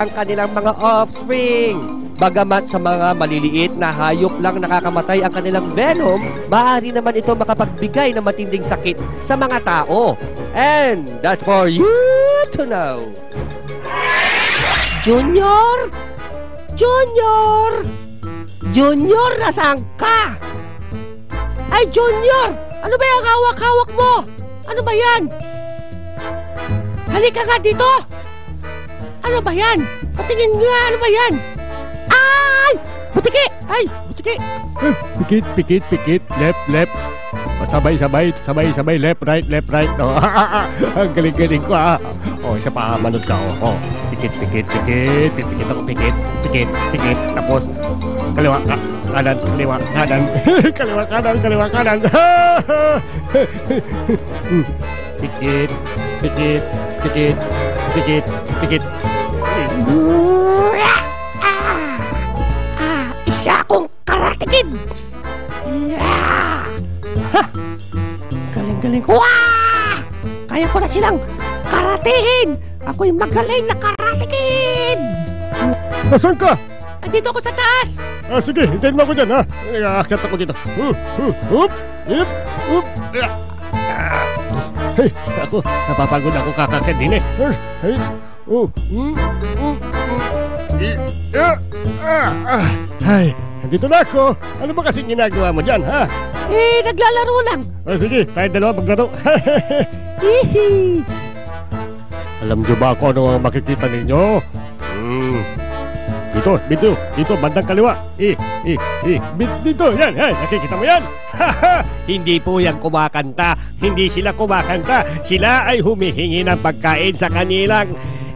ang kanilang mga offspring. Bagamat sa mga maliliit na hayop lang nakakamatay ang kanilang venom, maaari naman ito makapagbigay ng matinding sakit sa mga tao. And that's for you to know. Junior? Junior! Junior, nasaan ka? Ay, Junior! Ano ba yung hawak-hawak mo? Ano ba yan? Halika nga dito! Ano ba yan? Patingin nga, ano ba yan? Ay! Butiki! Ay, butiki! Pikit, pikit, pikit. Left, left. Sabay, left, right. Oh, ang galing-galing ko ah. Oh, isa pa, manod ka. Oh, pikit. Pikit ako, pikit. Tapos, kaliwa, kanan. kaliwa, kanan. Pikit. Isa akong Karate Kid! Galing-galing ko! Kaya ko na silang karatehin! Ako'y magaling na Karate Kid! Nasaan ka? Andito ako sa taas! Sige, hintayin mo ako dyan, ha? Aakyat ako dito. Hey, ako, napapagod ako kakakit din eh. Ay, nandito na ako. Ano ba kasing ginagawa mo dyan, ha? Naglalaro lang. Sige, tayo dalawa maglaro. Alam niyo ba ako ano ang makikita ninyo? Dito, bandang kaliwa. Dito, yan, nakikita mo yan? Hindi po yan kumakanta. Hindi sila kumakanta. Sila ay humihingi ng pagkain sa kanilang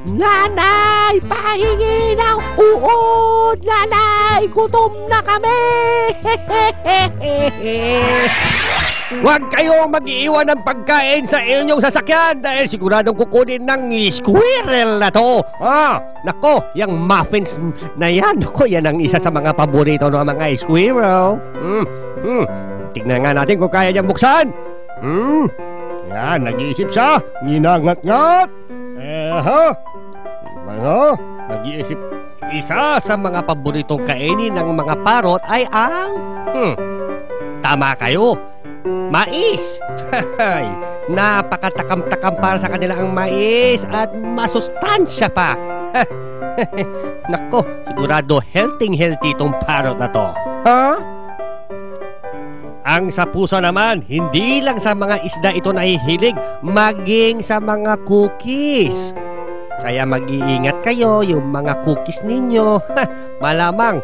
Nanay, pahingi ng uod! Nanay, gutom na kami! Huwag kayong mag-iiwan ng pagkain sa inyong sasakyan dahil siguradong kukunin ng squirrel na to. Nako, yung muffins na yan. Nako, yan ang isa sa mga paborito ng mga squirrel. Tignan nga natin kung kaya niyang buksan. Yan, nag-iisip siya. Ginangat-ngat. Nag-iisip. Isa sa mga paboritong kainin ng mga parot ay ang tama kayo, mais. Napakatakam-takam para sa kanila ang mais at masustansya pa. Nako, sigurado healthy itong parot na to. Ang sa puso naman, hindi lang sa mga isda ito nahihilig, maging sa mga cookies. Kaya mag-iingat kayo yung mga cookies ninyo. Malamang,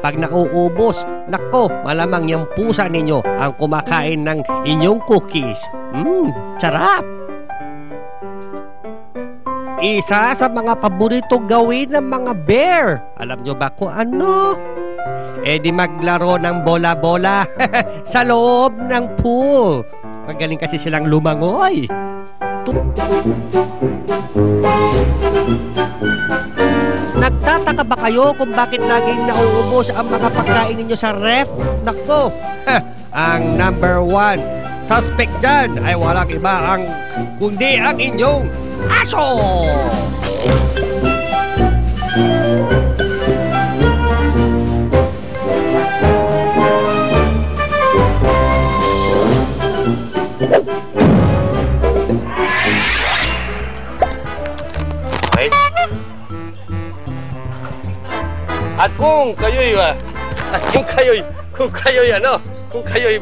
pag nauubos, nako, malamang yung pusa ninyo ang kumakain ng inyong cookies. Sarap! Isa sa mga paboritong gawin ng mga bear. Alam nyo ba kung ano? Di maglaro ng bola-bola sa loob ng pool. Magaling kasi silang lumangoy. Nagtataka ba kayo kung bakit laging nauubos ang mga pagkain ninyo sa ref? Nako, ang number 1 suspect dyan ay walang iba kundi ang inyong aso! At kung kayo'y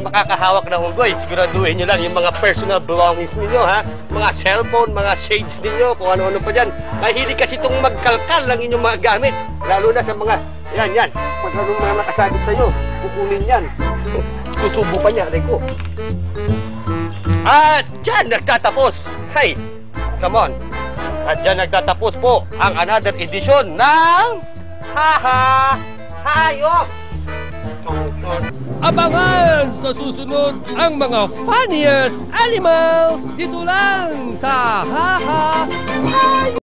makakahawak ng unggoy, siguraduhin nyo lang yung mga personal belongings ninyo, ha? Mga cellphone, mga shades ninyo, kung ano-ano pa dyan. Mahilig kasi itong magkalkal ng inyong mga gamit. Lalo na sa mga, yan. Pag anong mga nakasagit sa'yo, kukunin yan. Susubo pa niya, ko. At dyan nagtatapos. Hey, come on. At dyan nagtatapos po ang another edition ng Hayop! Abangan sa susunod ang mga funniest animals dito lang sa Hayop!